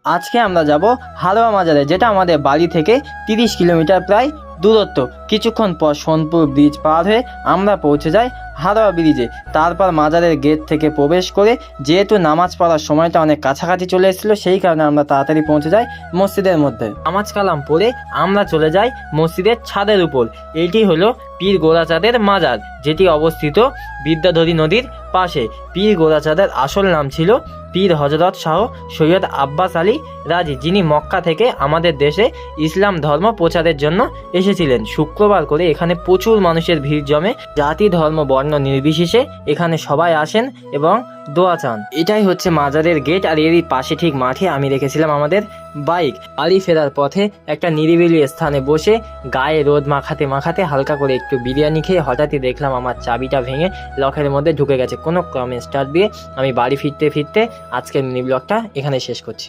আজকে আমরা যাব হালুয়া মাজারে, যেটা আমাদের বাড়ি থেকে 30 কিলোমিটার প্রায় দূরত্ব। কিছুক্ষণ পর সোনপুর ব্রিজ পার হয়ে আমরা পৌঁছে যাই হালুয়া ব্রিজে। তারপর মাজারের গেট থেকে প্রবেশ করে, যেহেতু নামাজ পড়ার সময়টা অনেক কাছাকাছি চলে এসেছিলো, সেই কারণে আমরা তাড়াতাড়ি পৌঁছে যাই মসজিদের মধ্যে। নামাজ কালাম পড়ে আমরা চলে যাই মসজিদের ছাদের উপর। এটি হলো পীর গোরাচাঁদের মাজার, যেটি অবস্থিত বিদ্যাধরী নদীর পাশে। পীর গোরাচাঁদের আসল নাম ছিল পীর হজরত শাহ সৈয়দ আব্বাস আলী রাজি, যিনি মক্কা থেকে আমাদের দেশে ইসলাম ধর্ম প্রচারের জন্য এসেছিলেন। শুক্রবার করে এখানে প্রচুর মানুষের ভিড় জমে। জাতি ধর্ম বর্ণ নির্বিশেষে এখানে সবাই আসেন এবং দোয়া চান। এটাই হচ্ছে মাজারের গেট। আর এরই পাশে ঠিক মাঠে আমি রেখেছিলাম আমাদের বাইক। বাড়ি ফেরার পথে একটা নিরিবিলি স্থানে বসে গায়ে রোদ মাখাতে মাখাতে হালকা করে একটু বিরিয়ানি খেয়ে হঠাৎই দেখলাম আমার চাবিটা ভেঙে লকের মধ্যে ঢুকে গেছে। কোনো ক্রমে স্টার্ট দিয়ে আমি বাড়ি ফিরতে ফিরতে আজকের মিনি ব্লগটা এখানে শেষ করছি।